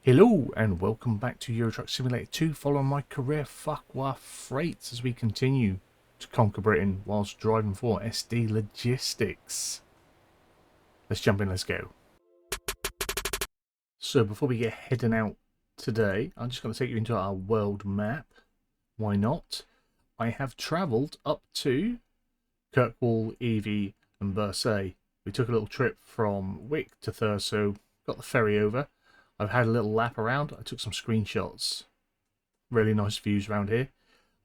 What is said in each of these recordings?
Hello and welcome back to Euro Truck Simulator 2, following my career Farquar freights as we continue to conquer Britain whilst driving for SD Logistics. Let's jump in, let's go. So before we get heading out today, I'm just going to take you into our world map. Why not? I have travelled up to Kirkwall, EVEY and Bursay. We took a little trip from Wick to Thurso, got the ferry over. I've had a little lap around. I took some screenshots. Really nice views around here.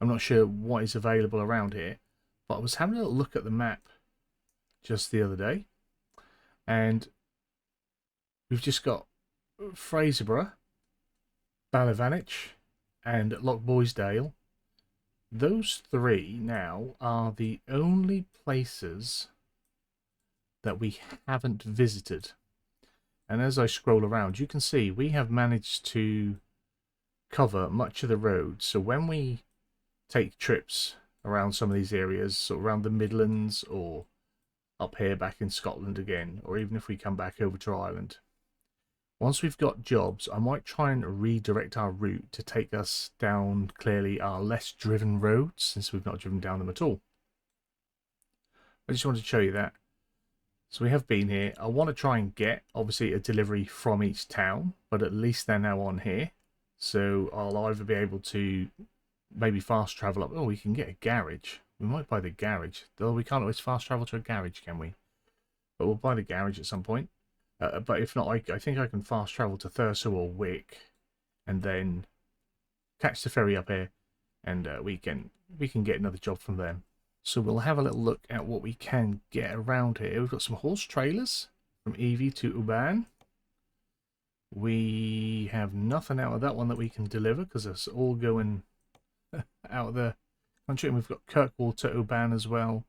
I'm not sure what is available around here, but I was having a little look at the map just the other day, and we've just got Fraserburgh, Ballyvanich and Lochboysdale. Those three now are the only places that we haven't visited. And as I scroll around, you can see we have managed to cover much of the road. So when we take trips around some of these areas, so around the Midlands or up here back in Scotland again, or even if we come back over to Ireland, once we've got jobs, I might try and redirect our route to take us down clearly our less driven roads, since we've not driven down them at all. I just wanted to show you that. So we have been here. I want to try and get, obviously, a delivery from each town, but at least they're now on here. So I'll either be able to maybe fast travel up. Oh, we can get a garage. We might buy the garage. Though we can't always fast travel to a garage, can we? But we'll buy the garage at some point. But if not, I think I can fast travel to Thurso or Wick and then catch the ferry up here, and we can get another job from them. So we'll have a little look at what we can get around here. We've got some horse trailers from EVEY to Uban. We have nothing out of that one that we can deliver because it's all going out of the country. And we've got Kirkwall to Uban as well.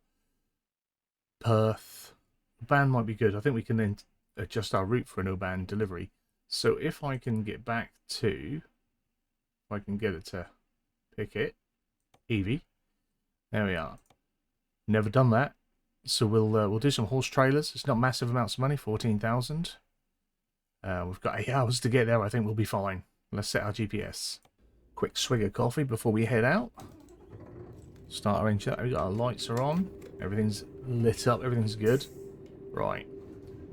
Perth. Uban might be good. I think we can then adjust our route for an Uban delivery. So if I can get back to, if I can get it to pick it, EVEY. There we are. Never done that, so we'll do some horse trailers. It's not massive amounts of money, 14,000. We've got 8 hours to get there. I think we'll be fine. Let's set our GPS. Quick swig of coffee before we head out. Start our engine. We've got our lights are on. Everything's lit up. Everything's good. Right.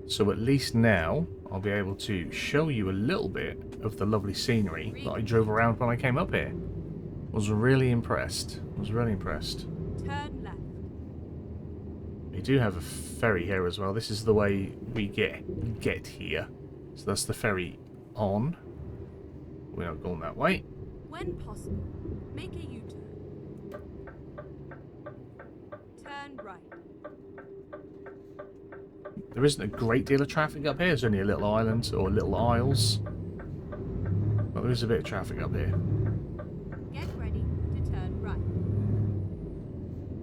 So at least now I'll be able to show you a little bit of the lovely scenery that I drove around when I came up here. Was really impressed. Was really impressed. Turn left. We do have a ferry here as well. This is the way we get here. So that's the ferry on. We're not going that way. When possible, make a U-turn. Turn right. There isn't a great deal of traffic up here. There's only a little island or little isles. But there is a bit of traffic up here. Get ready to turn right.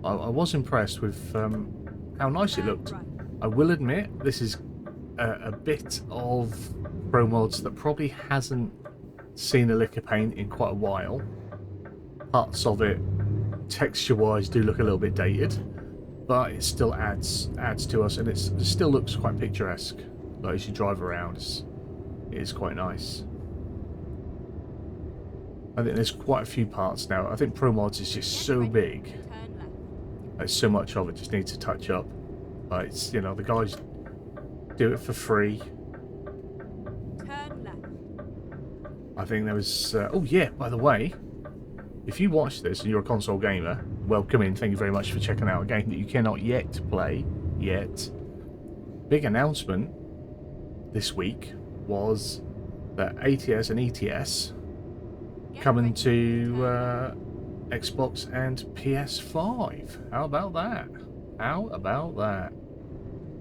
I was impressed with how nice it looked. Right. I will admit, this is a bit of promods that probably hasn't seen a lick of paint in quite a while. Parts of it, texture-wise, do look a little bit dated, but it still adds to us, and it still looks quite picturesque. Like as you drive around, it is quite nice. I think there's quite a few parts now. I think promods is just so big. Turn left. There's so much of it just needs to touch up. But it's, you know, the guys do it for free. Turn left. I think there was... oh yeah, by the way, if you watch this and you're a console gamer, welcome in. Thank you very much for checking out a game that you cannot yet play. Yet. Big announcement this week was that ATS and ETS coming to Xbox and PS5. How about that? How about that?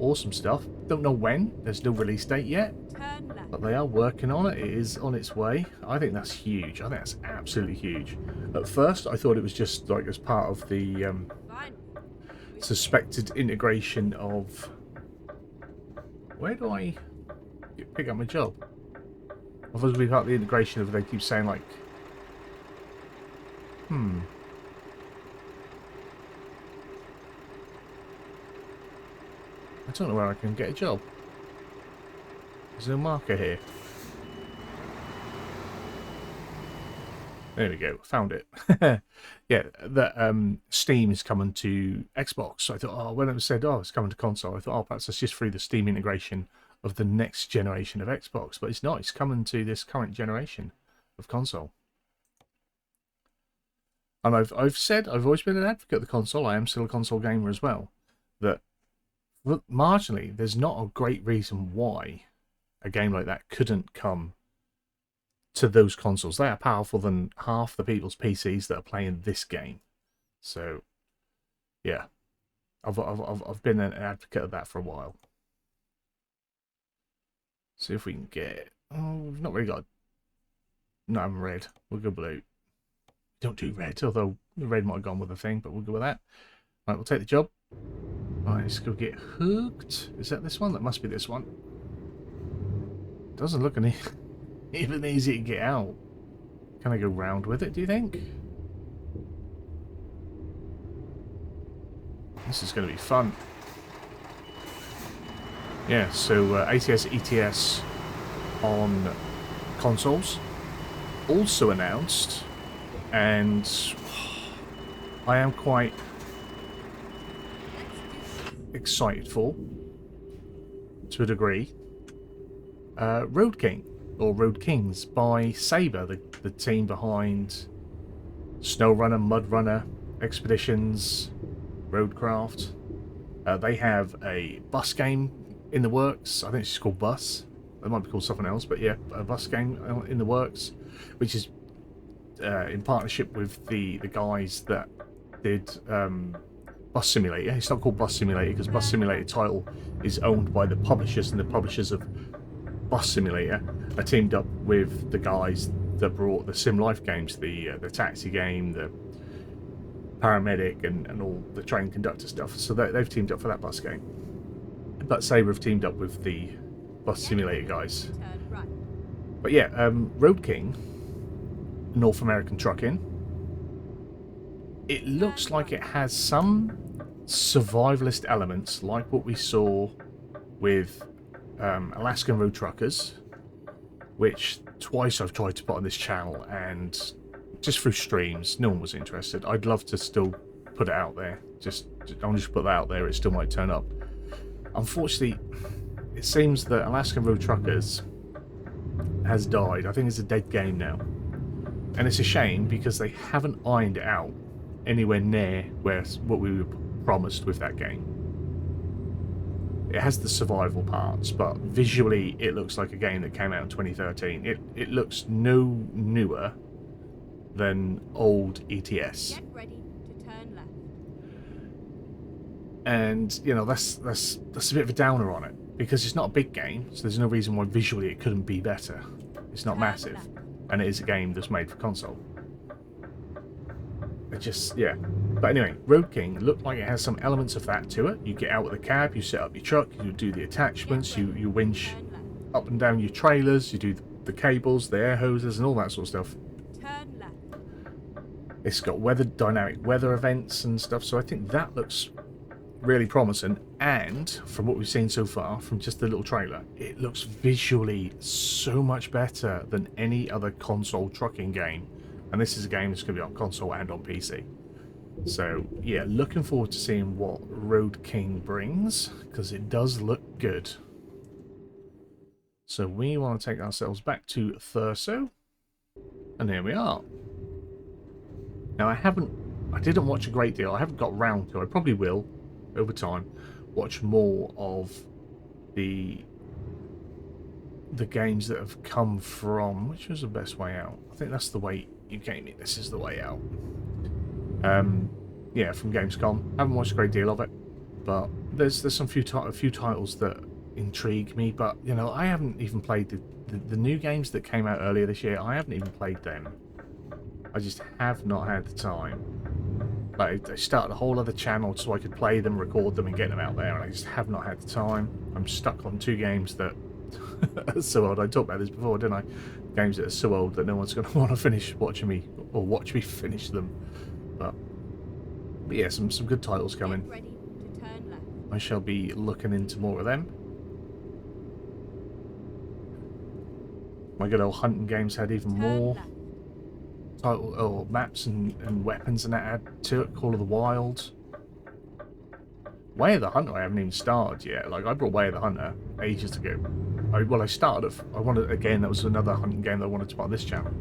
Awesome stuff. Don't know when. There's no release date yet. Turn left. But they are working on it. It is on its way. I think that's huge. I think that's absolutely huge. At first, I thought it was just like as part of the Fine. suspected integration of... Where do I pick up my job? I thought it would be part of the integration of... They keep saying like... I don't know where I can get a job. There's no marker here. There we go. Found it. Yeah, that Steam is coming to Xbox. So I thought, oh, when it was said, oh, it's coming to console, I thought, oh, perhaps that's just through the Steam integration of the next generation of Xbox. But it's not. It's coming to this current generation of console. And I've said, I've always been an advocate of the console. I am still a console gamer as well. That marginally, there's not a great reason why a game like that couldn't come to those consoles. They are powerful than half the people's PCs that are playing this game. So, yeah, I've been an advocate of that for a while. See if we can get. Oh, we've not really got. No, I'm red. We'll go blue. Don't do red, although the red might have gone with the thing, but we'll go with that. Right, we'll take the job. Right, let's go get hooked. Is that this one? That must be this one. Doesn't look any even easy to get out. Can I go round with it, do you think? This is going to be fun. Yeah, so ATS, ETS on consoles also announced, and I am quite excited for, to a degree, Road King, or Road Kings by Saber, the team behind SnowRunner, MudRunner, Expeditions, Roadcraft. They have a bus game in the works. I think it's called Bus. It might be called something else, but yeah, a bus game in the works, which is in partnership with the guys that did Bus Simulator. It's not called Bus Simulator because Bus Simulator title is owned by the publishers, and the publishers of Bus Simulator are teamed up with the guys that brought the Sim Life games, the taxi game, the paramedic, and all the train conductor stuff. So they've teamed up for that bus game. But Sabre have teamed up with the Bus Simulator guys. But yeah, Road King, North American trucking. It looks like it has some survivalist elements, like what we saw with Alaskan Road Truckers, which twice I've tried to put on this channel, and just through streams, no one was interested. I'd love to still put it out there. I'll just put that out there. It still might turn up. Unfortunately, it seems that Alaskan Road Truckers has died. I think it's a dead game now. And it's a shame because they haven't ironed it out anywhere near what we were promised with that game. It has the survival parts, but visually it looks like a game that came out in 2013. It looks no newer than old ETS. Get ready to turn left. And you know, that's a bit of a downer on it, because it's not a big game, so there's no reason why visually it couldn't be better. It's not massive, and it is a game that's made for console. It just, yeah. But anyway, Road King looked like it has some elements of that to it. You get out with a cab, you set up your truck, you do the attachments, you winch up and down your trailers, you do the cables, the air hoses, and all that sort of stuff. Turn left. It's got dynamic weather events and stuff, so I think that looks really promising. And from what we've seen so far, from just the little trailer, it looks visually so much better than any other console trucking game. And this is a game that's going to be on console and on PC. So yeah, looking forward to seeing what Road King brings, because it does look good. So we want to take ourselves back to Thurso, and here we are. Now I didn't watch a great deal. I haven't got round to. I probably will over time watch more of the games that have come from. Which was the best way out? I think that's the way you gave me. This is the way out. Yeah, from Gamescom. Haven't watched a great deal of it, but there's a few titles that intrigue me. But you know, I haven't even played the new games that came out earlier this year. I haven't even played them. I just have not had the time. Like, I started a whole other channel so I could play them, record them, and get them out there, and I just have not had the time. I'm stuck on two games that are so old. I talked about this before, didn't I? Games that are so old that no one's going to want to finish watching me, or watch me finish them. But yeah, some good titles coming. Get ready to turn left. I shall be looking into more of them. My good old hunting games had even more title or maps and weapons and that add to it. Call of the Wild. Way of the Hunter I haven't even started yet. Like, I brought Way of the Hunter ages ago. I started. I wanted, again, that was another hunting game that I wanted to put on this channel.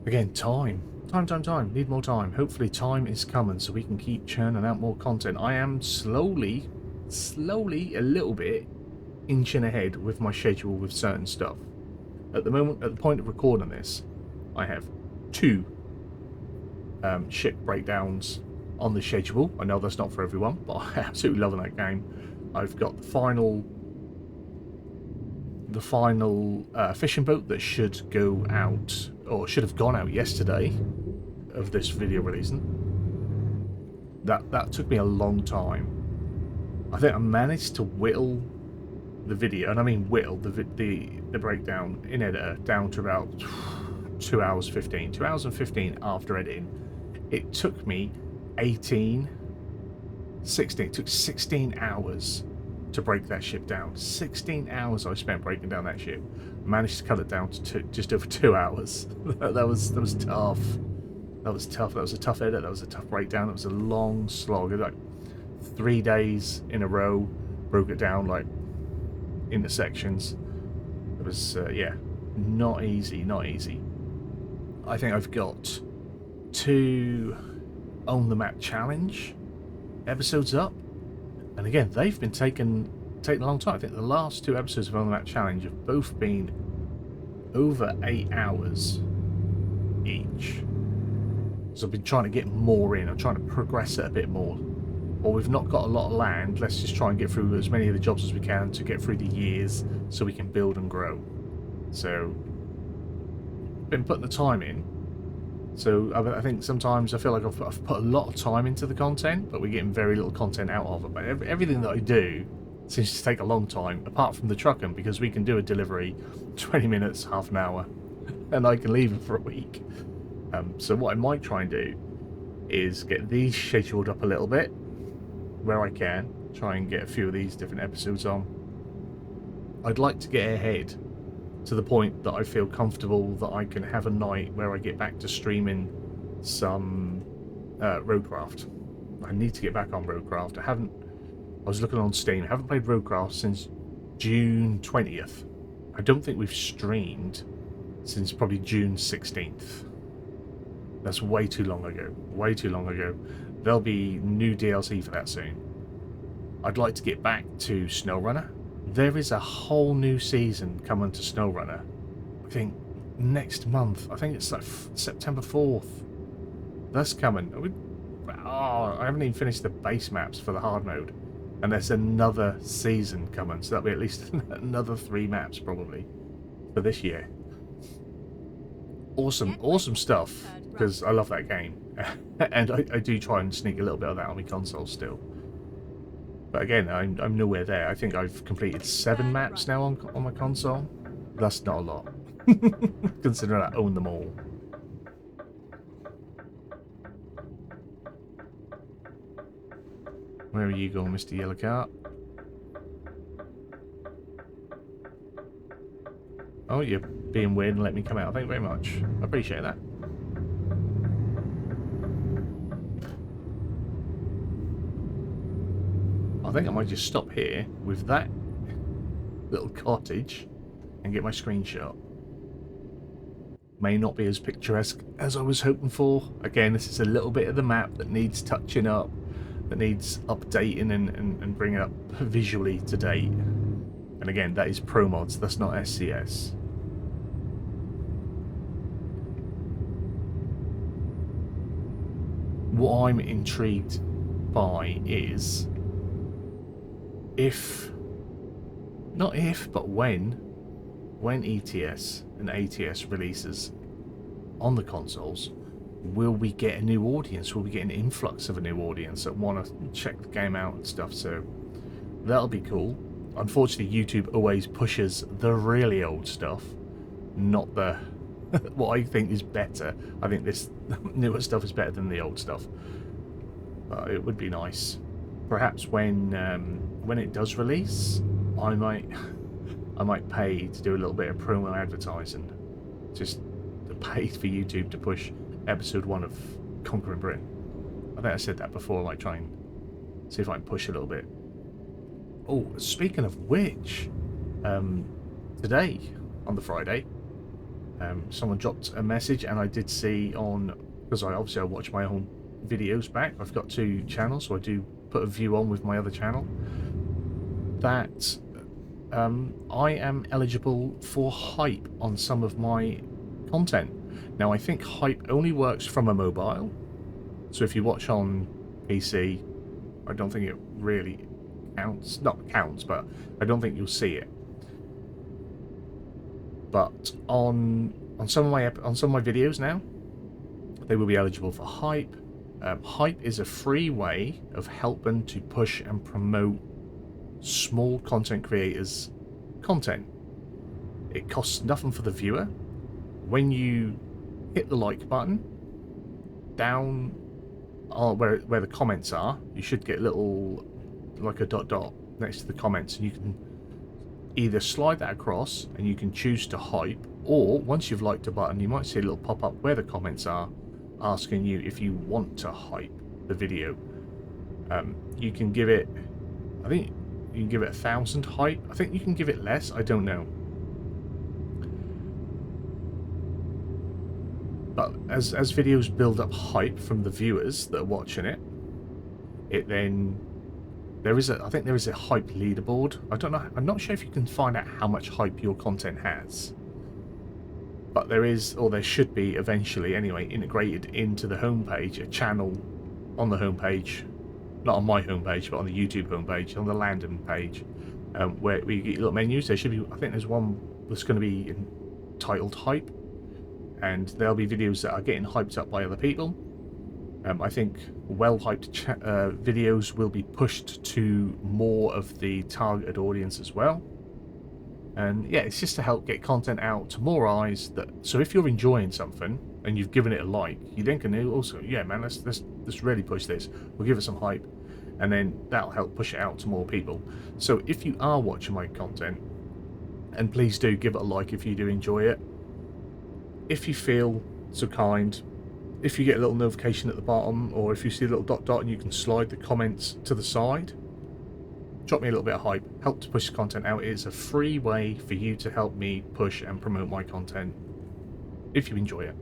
Again, time. Time. Need more time. Hopefully time is coming so we can keep churning out more content. I am slowly, a little bit, inching ahead with my schedule with certain stuff. At the moment, at the point of recording this, I have 2 ship breakdowns on the schedule. I know that's not for everyone, but I'm absolutely loving that game. I've got the final fishing boat that should go out, or should have gone out yesterday of this video releasing. That took me a long time. I think I managed to whittle the video, and I mean whittle the breakdown in editor down to about 2 hours 15. 2 hours and 15 after editing. It took me 16. It took 16 hours to break that ship down. 16 hours I spent breaking down that ship. Managed to cut it down to just over 2 hours. that was tough. That was tough. That was a tough edit. That was a tough breakdown. That was a long slog. Like 3 days in a row, broke it down like into sections. It was yeah, not easy. I think I've got 2 Own the Map challenge episodes up, and again they've been taking a long time. I think the last 2 episodes of Own the Map challenge have both been over 8 hours each. So I've been trying to get more in. I'm trying to progress it a bit more. Well, we've not got a lot of land. Let's just try and get through as many of the jobs as we can to get through the years so we can build and grow. So been putting the time in. So I think sometimes I feel like I've put a lot of time into the content, but we're getting very little content out of it. But everything that I do seems to take a long time, apart from the trucking, because we can do a delivery 20 minutes, half an hour, and I can leave it for a week. So what I might try and do is get these scheduled up a little bit, where I can, try and get a few of these different episodes on. I'd like to get ahead to the point that I feel comfortable that I can have a night where I get back to streaming some Roadcraft. I need to get back on Roadcraft. I was looking on Steam. I haven't played Roadcraft since June 20th. I don't think we've streamed since probably June 16th. That's way too long ago. Way too long ago. There'll be new DLC for that soon. I'd like to get back to SnowRunner. There is a whole new season coming to SnowRunner. I think next month. I think it's like September 4th. That's coming. I haven't even finished the base maps for the hard mode. And there's another season coming. So that'll be at least another 3 maps probably for this year. Awesome stuff. Because I love that game. And I do try and sneak a little bit of that on my console still. But again, I'm nowhere there. I think I've completed 7 maps now on my console. That's not a lot. Considering I own them all. Where are you going, Mr. Yellow Cart? Oh, you're being weird and let me come out. Thank you very much. I appreciate that. I think I might just stop here with that little cottage and get my screenshot. May not be as picturesque as I was hoping for. Again, this is a little bit of the map that needs touching up, that needs updating and bringing up visually to date. And again, that is promods, that's not SCS. What I'm intrigued by is when ETS and ATS releases on the consoles, will we get a new audience? Will we get an influx of a new audience that want to check the game out and stuff? So that'll be cool. Unfortunately, YouTube always pushes the really old stuff, not the what I think is better. I think this newer stuff is better than the old stuff. But it would be nice. Perhaps when it does release, I might pay to do a little bit of promo advertising. Just paid for YouTube to push episode 1 of Conquering Britain. I think I said that before. I might try and see if I can push a little bit. Oh, speaking of which, today on the Friday, someone dropped a message, and I did see on, because I watch my own videos back. I've got 2 channels, so I do put a view on with my other channel. That I am eligible for hype on some of my content. Now, I think hype only works from a mobile, so if you watch on PC, I don't think it really counts. Not counts, but I don't think you'll see it. But on some of my videos now, they will be eligible for hype. Hype is a free way of helping to push and promote small content creators' content. It costs nothing for the viewer. When you hit the like button, down where the comments are, you should get a little, like a dot next to the comments, and you can either slide that across and you can choose to hype, or once you've liked a button, you might see a little pop-up where the comments are, asking you if you want to hype the video. You can give it, I think you can give it 1,000 hype. I think you can give it less, I don't know. But as videos build up hype from the viewers that are watching it, then I think there is a hype leaderboard. I don't know, I'm not sure if you can find out how much hype your content has. But there is, or there should be eventually anyway, integrated into the homepage, a channel on the homepage, not on my homepage, but on the YouTube homepage, on the landing page, where we get little menus. There should be, I think there's one that's going to be entitled Hype, and there'll be videos that are getting hyped up by other people. I think well-hyped videos will be pushed to more of the targeted audience as well. And yeah, it's just to help get content out to more eyes. So if you're enjoying something and you've given it a like, you then can also, yeah man, let's really push this. We'll give it some hype, and then that'll help push it out to more people. So if you are watching my content, and please do give it a like if you do enjoy it. If you feel so kind, if you get a little notification at the bottom, or if you see a little dot and you can slide the comments to the side, drop me a little bit of hype, help to push the content out. It is a free way for you to help me push and promote my content if you enjoy it.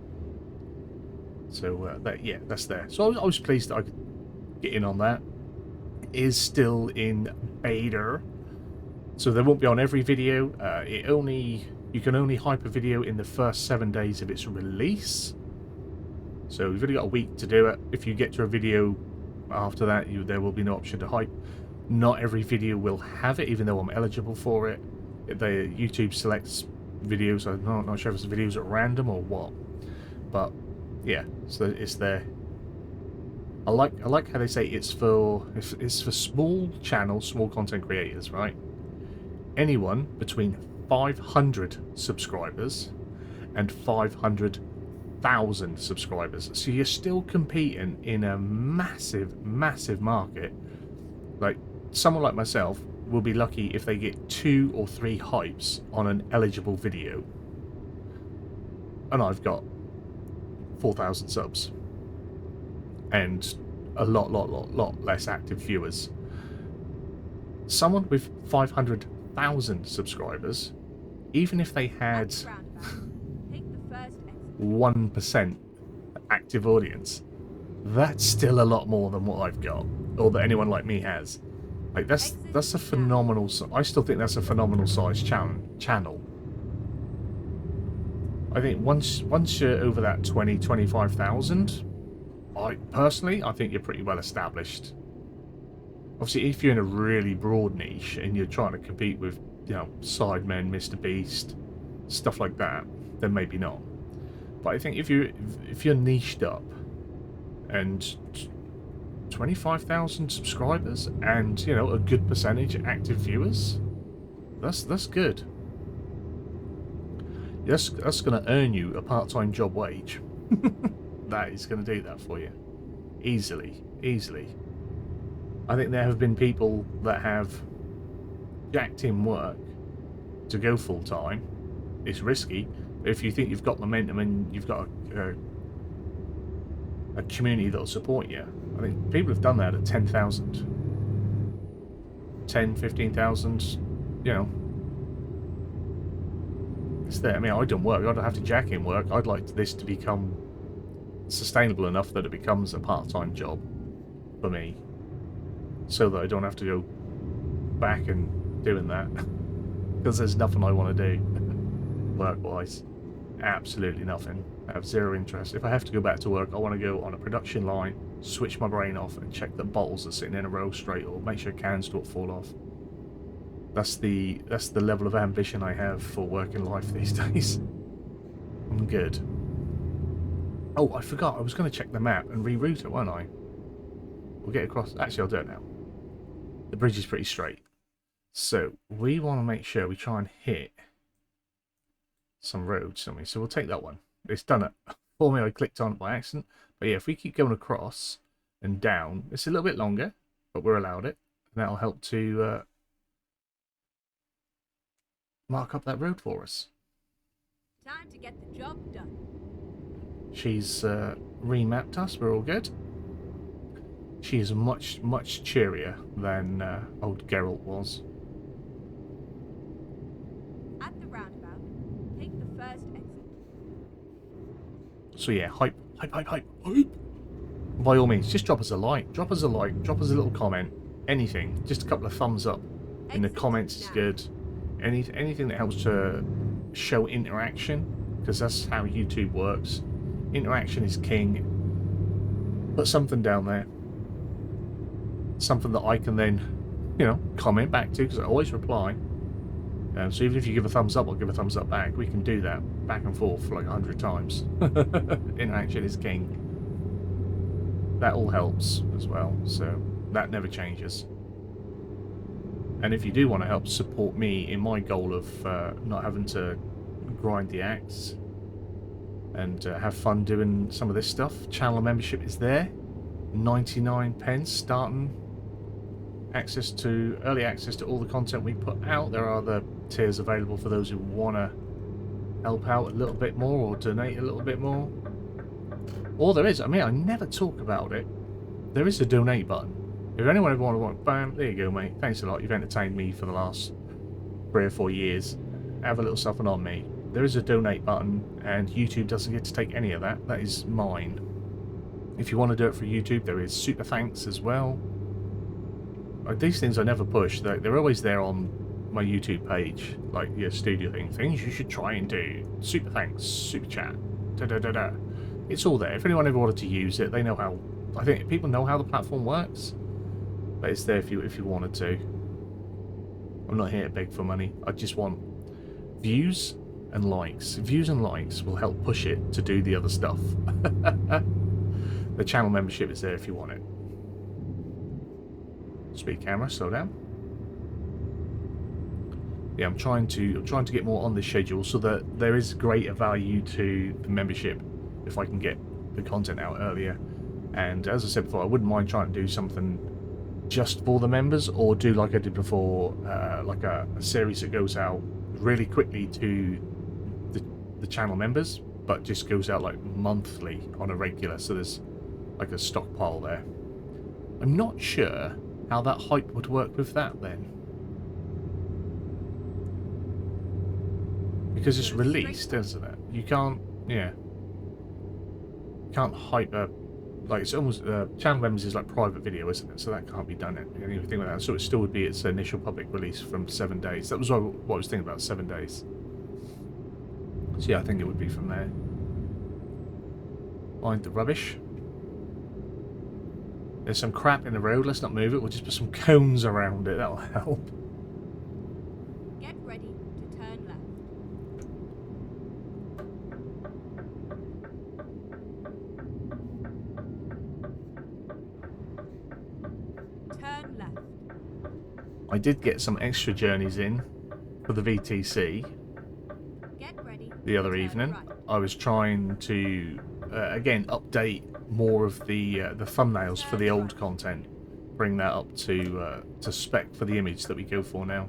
So that's there. So I was pleased that I could get in on that. It is still in beta, so they won't be on every video. You can only hype a video in the first 7 days of its release. So you've only got a week to do it. If you get to a video after that, there will be no option to hype. Not every video will have it, even though I'm eligible for it. The YouTube selects videos. I'm not sure if it's videos at random or what, but yeah, so it's there. I like how they say it's for small channels, small content creators, right? Anyone between 500 subscribers and 500,000 subscribers. So you're still competing in a massive market. Like, someone like myself will be lucky if they get 2 or 3 hypes on an eligible video, and I've got 4,000 subs and a lot less active viewers. Someone with 500,000 subscribers, even if they had 1% active audience, that's still a lot more than what I've got, or that anyone like me has. Like, that's a phenomenal. I still think that's a phenomenal size channel. I think once you're over that 25,000, I think you're pretty well established. Obviously, if you're in a really broad niche and you're trying to compete with, Sidemen, Mr. Beast, stuff like that, then maybe not. But I think if you're niched up and 25,000 subscribers and a good percentage active viewers, that's good. That's going to earn you a part-time job wage. That is going to do that for you easily. I think there have been people that have jacked in work to go full-time. It's risky, If you think you've got momentum and you've got a community that'll support you, I think people have done that at 10,000. 10, 15,000, you know. It's there. I mean, I don't work. I don't have to jack in work. I'd like this to become sustainable enough that it becomes a part-time job for me, so that I don't have to go back and doing that, because there's nothing I want to do work-wise. Absolutely nothing. I have zero interest. If I have to go back to work, I want to go on a production line, switch my brain off, and check that bottles are sitting in a row straight, or make sure cans don't fall off. That's the level of ambition I have for working life these days. I'm good. Oh, I forgot. I was going to check the map and reroute it, weren't I? We'll get across. Actually, I'll do it now. The bridge is pretty straight. So, we want to make sure we try and hit some roads, don't we? So, we'll take that one. It's done it for me. I clicked on it by accident. But yeah, if we keep going across and down, it's a little bit longer, but we're allowed it. And that'll help to mark up that road for us. Time to get the job done. She's remapped us. We're all good. She is much, much cheerier than old Geralt was. At the roundabout, take the first exit. So yeah, hype. By all means, just drop us a like. Drop us a like. Drop us a little comment. Anything. Just a couple of thumbs up in the comments is good. Anything that helps to show interaction, because that's how YouTube works. Interaction is king. Put something down there. Something that I can then, you know, comment back to, because I always reply. So even if you give a thumbs up, I'll give a thumbs up back. We can do that back and forth for like 100 times. Interaction is king. That all helps as well, so that never changes. And if you do want to help support me in my goal of not having to grind the axe and have fun doing some of this stuff, channel membership is there. 99 pence starting. Early access to all the content we put out. There are other tiers available for those who want to help out a little bit more or donate a little bit more. Or there is, I mean, I never talk about it. There is a donate button. If anyone ever wants, bam, there you go, mate. Thanks a lot. You've entertained me for the last 3 or 4 years. Have a little something on me. There is a donate button, and YouTube doesn't get to take any of that. That is mine. If you want to do it for YouTube, there is super thanks as well. These things I never push. They're always there on my YouTube page, like your studio thing. Things you should try and do. Super thanks, super chat, da-da-da-da. It's all there. If anyone ever wanted to use it, they know how. I think people know how the platform works. But it's there if you wanted to. I'm not here to beg for money. I just want views and likes. Views and likes will help push it to do the other stuff. The channel membership is there if you want it. Speed camera, slow down. Yeah, I'm trying to get more on this schedule so that there is greater value to the membership if I can get the content out earlier. And as I said before, I wouldn't mind trying to do something just for the members, or do like I did before, like a series that goes out really quickly to the channel members, but just goes out like monthly on a regular, so there's like a stockpile there. I'm not sure how that hype would work with that then, because it's released, isn't it? You can't, yeah, can't hype a, like, it's almost channel members is like private video, isn't it? So that can't be done anything like that. So it still would be its initial public release from 7 days. That was what I was thinking about, 7 days. So yeah, I think it would be from there. Find the rubbish. There's some crap in the road. Let's not move it. We'll just put some cones around it. That'll help. Get ready to turn left. Turn left. I did get some extra journeys in for the VTC Get ready the other to turn evening. right. I was trying to again update more of the thumbnails for the old content, bring that up to spec for the image that we go for now.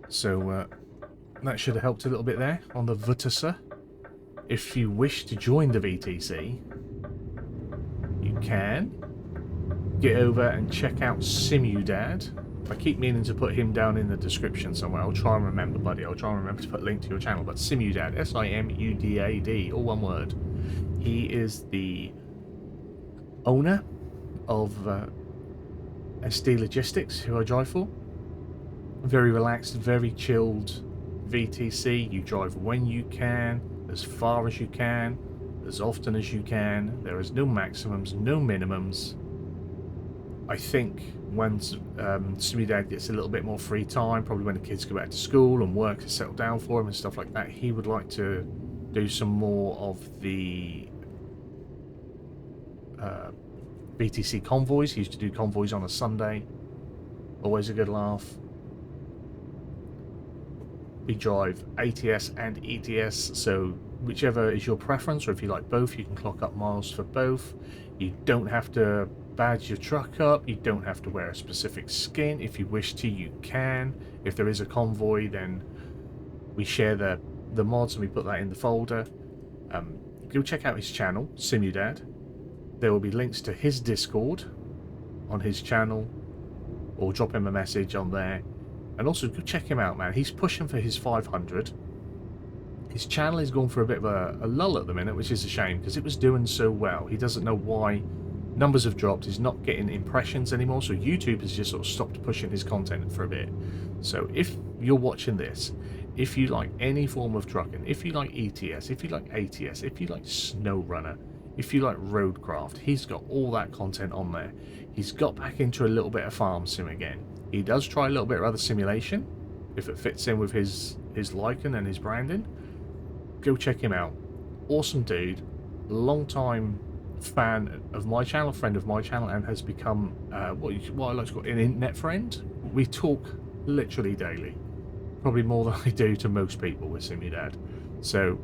So That should have helped a little bit there on the VTC. If you wish to join the VTC, you can get over and check out Simudad. I keep meaning to put him down in the description somewhere. I'll try and remember, buddy. I'll try and remember to put a link to your channel. But Simudad, S-I-M-U-D-A-D, all one word. He is the owner of SD Logistics, who I drive for. Very relaxed, very chilled VTC. You drive when you can, as far as you can, as often as you can. There is no maximums, no minimums. I think once Simudad gets a little bit more free time, probably when the kids go back to school and work has settled down for him and stuff like that, he would like to do some more of the VTC convoys. He used to do convoys on a Sunday. Always a good laugh. We drive ATS and ETS, so whichever is your preference, or if you like both, you can clock up miles for both. You don't have to badge your truck up, you don't have to wear a specific skin. If you wish to, you can. If there is a convoy, then we share the mods and we put that in the folder. Go check out his channel, Simudad. There will be links to his Discord on his channel, or drop him a message on there. And also, go check him out, man. He's pushing for his 500. His channel is going for a bit of a lull at the minute, which is a shame, because it was doing so well. He doesn't know why numbers have dropped. He's not getting impressions anymore, so YouTube has just sort of stopped pushing his content for a bit. So if you're watching this, if you like any form of trucking, if you like ETS, if you like ATS, if you like SnowRunner, if you like roadcraft, he's got all that content on there. He's got back into a little bit of farm sim again. He does try a little bit of other simulation, if it fits in with his liking and his branding. Go check him out. Awesome dude, long time fan of my channel, friend of my channel, and has become what I like to call an internet friend. We talk literally daily, probably more than I do to most people with Simudad. So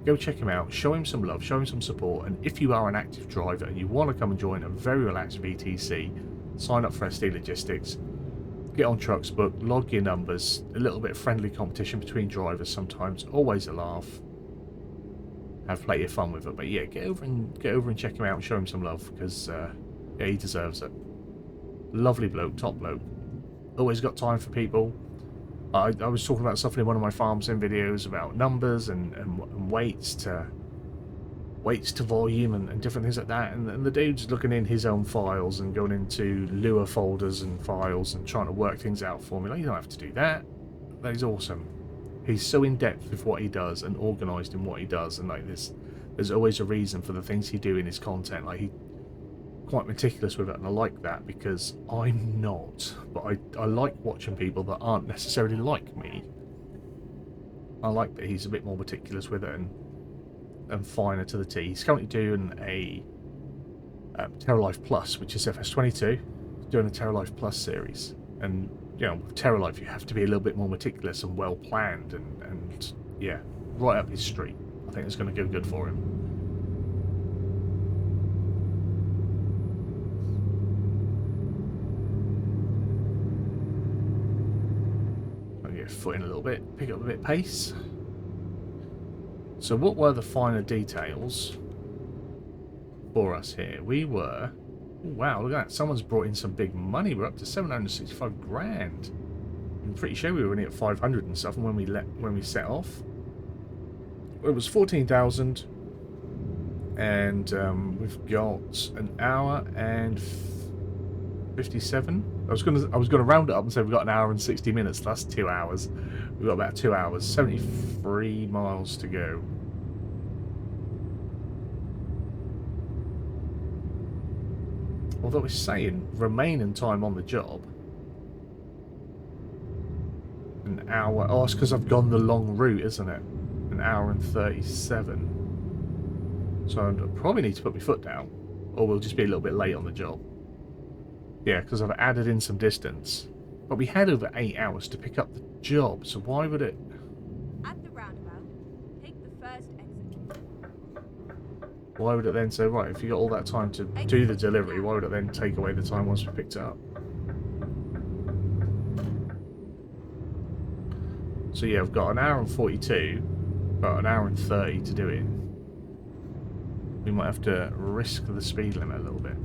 go check him out, show him some love, show him some support, and if you are an active driver and you want to come and join a very relaxed VTC, sign up for SD Logistics. Get on Trucks Book, log your numbers, a little bit of friendly competition between drivers sometimes, always a laugh. Have plenty of fun with it. But yeah, get over and check him out and show him some love, because yeah, he deserves it. Lovely bloke, top bloke. Always got time for people. I was talking about something in one of my farm sim videos about numbers and weights to volume and different things like that, and the dude's looking in his own files and going into Lua folders and files and trying to work things out for me. Like, you don't have to do that. That is awesome. He's so in depth with what he does and organised in what he does, and like there's always a reason for the things he do in his content. Like, he's quite meticulous with it, and I like that, because I'm not, but I like watching people that aren't necessarily like me. I like that he's a bit more meticulous with it and finer to the T. He's currently doing a TerraLife Plus, which is FS22, doing a TerraLife Plus series. And, you know, with TerraLife you have to be a little bit more meticulous and well planned, and yeah, right up his street. I think it's going to go good for him. I'll get foot in a little bit, pick up a bit of pace. So what were the finer details for us here? We were... Oh, wow, look at that. Someone's brought in some big money. We're up to 765 grand. I'm pretty sure we were only at 500 and stuff when we set off. It was 14,000. And we've got an hour and 57. I was gonna round it up and say we've got an hour and 60 minutes. That's 2 hours. We've got about 2 hours, 73 miles to go. Although it's saying remaining time on the job, an hour. Oh, it's because I've gone the long route, isn't it? An hour and 37. So I probably need to put my foot down, or we'll just be a little bit late on the job. Yeah, because I've added in some distance. But we had over 8 hours to pick up the job, so why would it... At the roundabout, take the first exit. Why would it then say, right, if you got all that time to do the delivery, why would it then take away the time once we picked it up? So So yeah, I've got an hour and 42, about an hour and 30 to do it. We might have to risk the speed limit a little bit.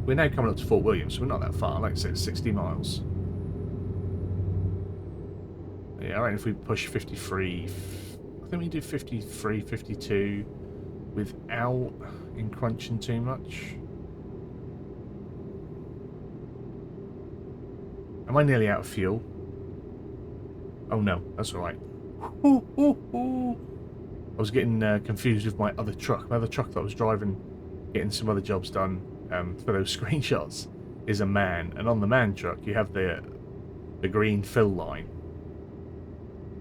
We're now coming up to Fort William, so we're not that far. Like I said, 60 miles. Yeah, I reckon if we push 53, I think we do 53, 52 without encroaching too much. Am I nearly out of fuel? Oh no, that's alright. I was getting confused with my other truck. My other truck that I was driving, getting some other jobs done for those screenshots, is a man. And on the man truck, you have the green fill line.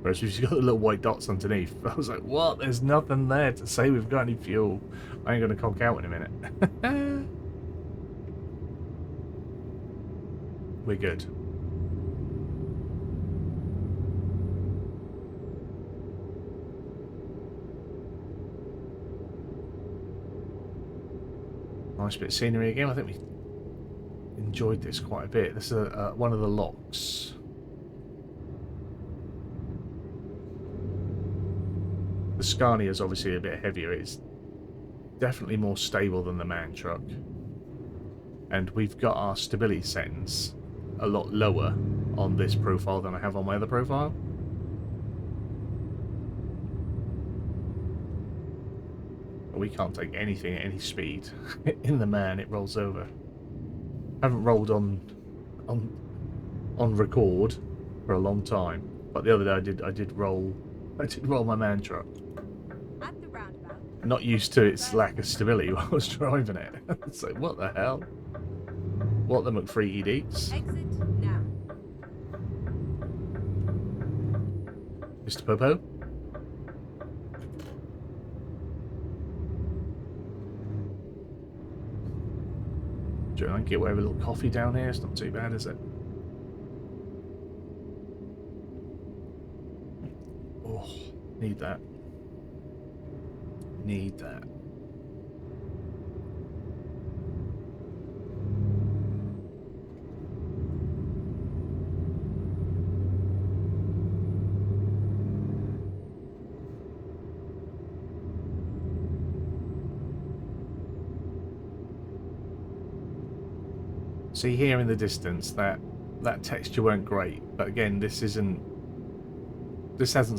Whereas we've got the little white dots underneath. I was like, what? There's nothing there to say we've got any fuel. I ain't going to conk out in a minute. We're good. Nice bit of scenery again. I think we enjoyed this quite a bit. This is one of the locks. The Scania is obviously a bit heavier. It's definitely more stable than the man truck. And we've got our stability settings a lot lower on this profile than I have on my other profile. We can't take anything at any speed. In the man, it rolls over. I haven't rolled on record for a long time, but the other day I did roll my man truck. At the roundabout. Not used to its lack of stability while I was driving it. It's like, what the hell? What the McFreaky deets? Exit now. Mr. Popo? Do I can get away with a little coffee down here? It's not too bad, is it? Oh, need that. Need that. See here in the distance that texture weren't great, but again, this hasn't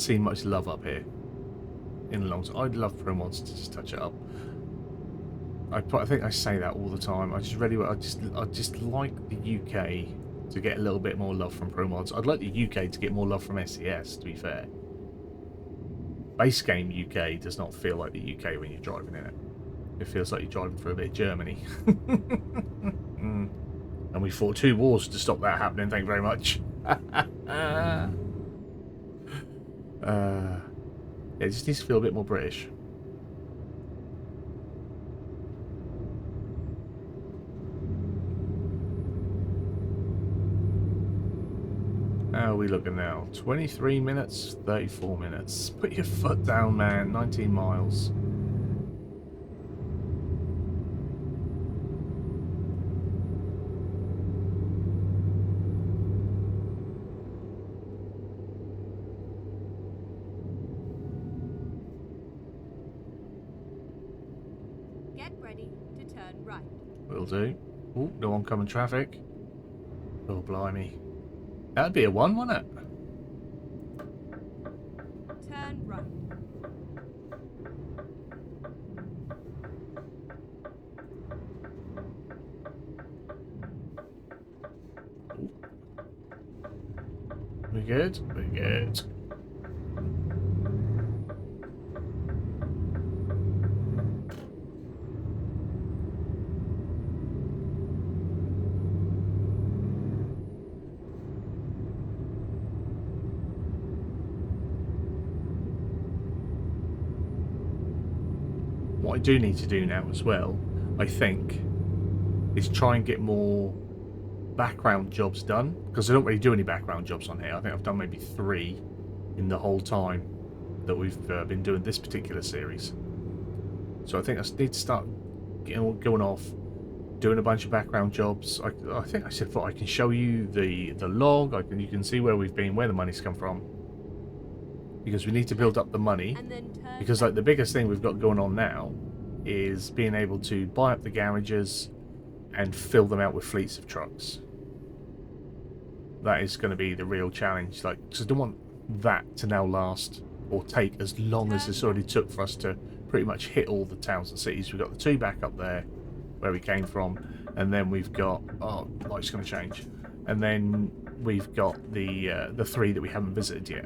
seen much love up here in a long time. I'd love promods to just touch it up. I think I say that all the time. I just like the UK to get a little bit more love from promods. I'd like the UK to get more love from SES, to be fair. Base game UK does not feel like the UK when you're driving in it. It feels like you're driving through a bit of Germany. And we fought 2 wars to stop that happening, thank you very much. It just needs to feel a bit more British. How are we looking now? 23 minutes, 34 minutes. Put your foot down, man. 19 miles. Will do. Oh, no oncoming traffic. Oh, blimey. That'd be a 1, wouldn't it? Turn right. We good? We good. What I do need to do now as well, I think, is try and get more background jobs done, because I don't really do any background jobs on here. I think I've done maybe 3 in the whole time that we've been doing this particular series. So I think I need to start going off, doing a bunch of background jobs. I think I said I can show you the log. You can see where we've been, where the money's come from. Because we need to build up the money. And then turn Because like the biggest thing we've got going on now is being able to buy up the garages and fill them out with fleets of trucks. That is going to be the real challenge. Like, because I don't want that to now last or take as long as it's already took for us to pretty much hit all the towns and cities. We've got the 2 back up there where we came from, and then we've got, oh, light's going to change, and then we've got the 3 that we haven't visited yet,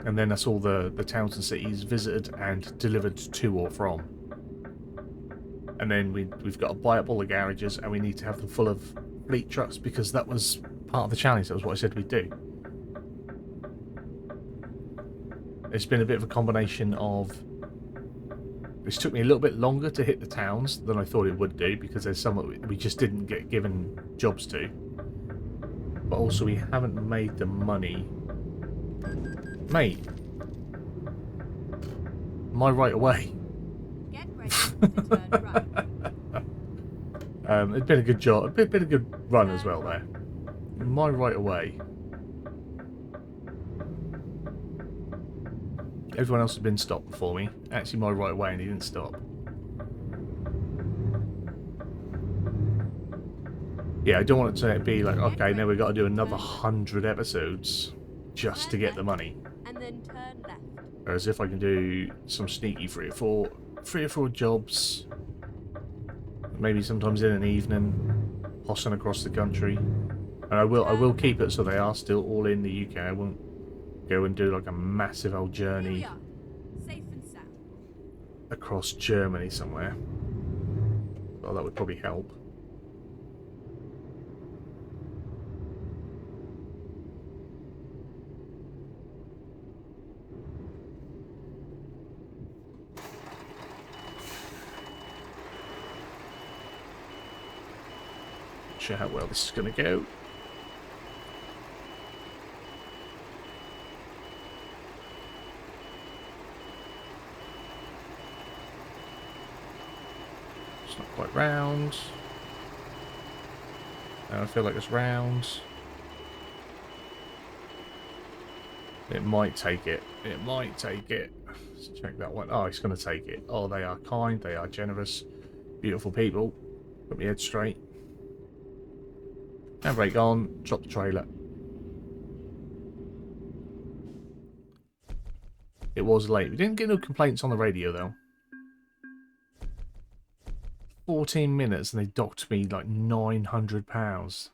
and then that's all the towns and cities visited and delivered to or from. And then we've got to buy up all the garages, and we need to have them full of fleet trucks, because that was part of the challenge. That was what I said we'd do. It's been a bit of a combination of... This took me a little bit longer to hit the towns than I thought it would do, because there's some that we just didn't get given jobs to. But also we haven't made the money. Mate. Am I right away? Get ready to turn right. It's been a good job. Been a good run as well there. Am I right away? Everyone else has been stopped before me. Actually, my right away, and he didn't stop. Yeah, I don't want it to be like, okay, now we've got to do another 100 episodes just to get the money. And then turn left. Whereas if I can do some sneaky 3 or 4 jobs, maybe sometimes in an evening, hossing across the country, and I will keep it so they are still all in the UK. I won't go and do like a massive old journey Here we are. Safe and sound. across Germany somewhere. Well, that would probably help. Not sure how well this is going to go. It's not quite round. I feel like it's round. It might take it. It might take it. Let's check that one. Oh, it's going to take it. Oh, they are kind. They are generous. Beautiful people. Put my head straight. Handbrake on. Drop the trailer. It was late. We didn't get no complaints on the radio, though. 14 minutes and they docked me like £900.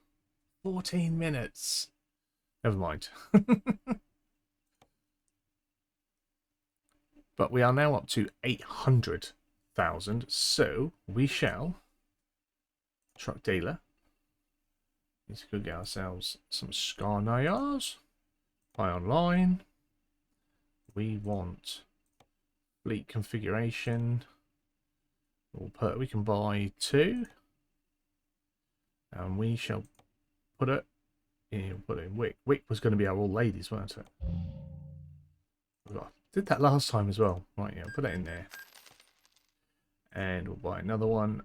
14 minutes. Never mind. But we are now up to 800,000, so we shall, truck dealer, need to go get ourselves some Scanias. Buy online. We want fleet configuration. We can buy 2, and we shall put it in. Put it in Wick. Wick was going to be our old ladies, weren't it? Did that last time as well. Right, yeah, put that in there. And we'll buy another one.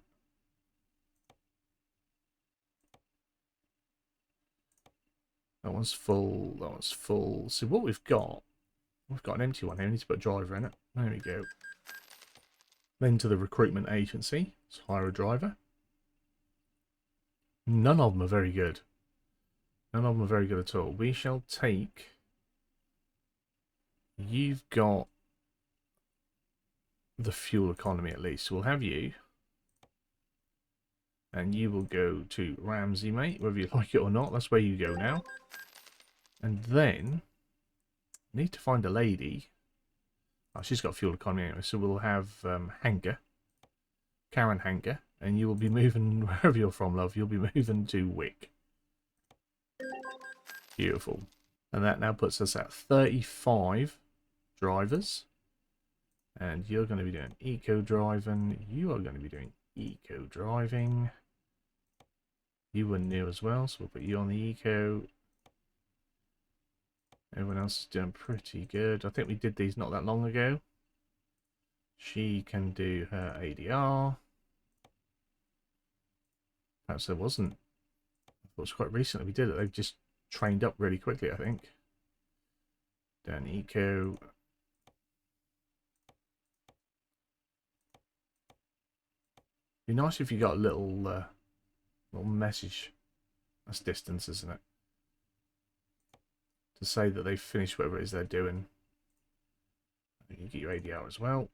That one's full. That one's full. See what we've got an empty one here. We need to put a driver in it. There we go. Then to the recruitment agency. Let's hire a driver. None of them are very good. None of them are very good at all. We shall take... You've got the fuel economy at least. We'll have you. And you will go to Ramsey, mate. Whether you like it or not, that's where you go now. And then, need to find a lady. Oh, she's got fuel economy anyway. So we'll have Hanger. Karen Hanger. And you will be moving wherever you're from, love. You'll be moving to Wick. Beautiful. And that now puts us at 35 drivers. And you're going to be doing eco driving. You are going to be doing eco driving. You were new as well, so we'll put you on the eco. Everyone else is doing pretty good. I think we did these not that long ago. She can do her ADR. Perhaps there wasn't. I thought it was quite recently we did it. They've just trained up really quickly, I think. Down eco. Be nice if you got a little message. That's distance, isn't it? To say that they've finished whatever it is they're doing. You get your ADR as well.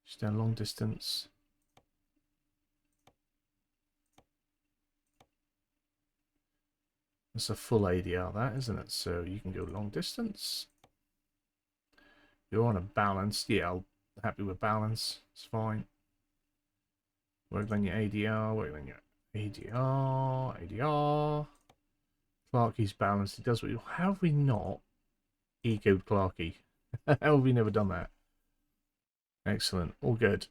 Just down long distance. That's a full ADR, that, isn't it? So you can go long distance. You're on a balance. Yeah, I'm happy with balance. It's fine. Work on your ADR. Work on your ADR. ADR. Clarky's balanced. He does what you... How have we not ecoed Clarky? How have we never done that? Excellent. All good.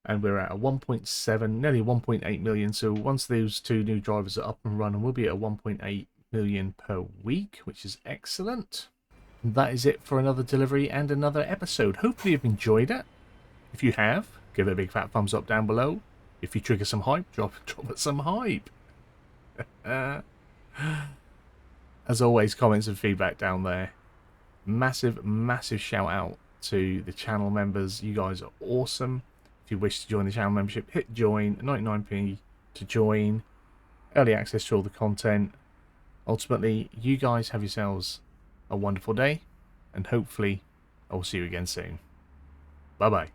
And we're at a 1.7, nearly 1.8 million. So once those two new drivers are up and running, we'll be at 1.8 million per week, which is excellent. And that is it for another delivery and another episode. Hopefully you've enjoyed it. If you have, give it a big fat thumbs up down below. If you trigger some hype, drop it some hype. As always, comments and feedback down there. Massive, massive shout out to the channel members. You guys are awesome. If you wish to join the channel membership, hit join, 99p to join. Early access to all the content. Ultimately, you guys have yourselves a wonderful day, and hopefully I will see you again soon. Bye bye.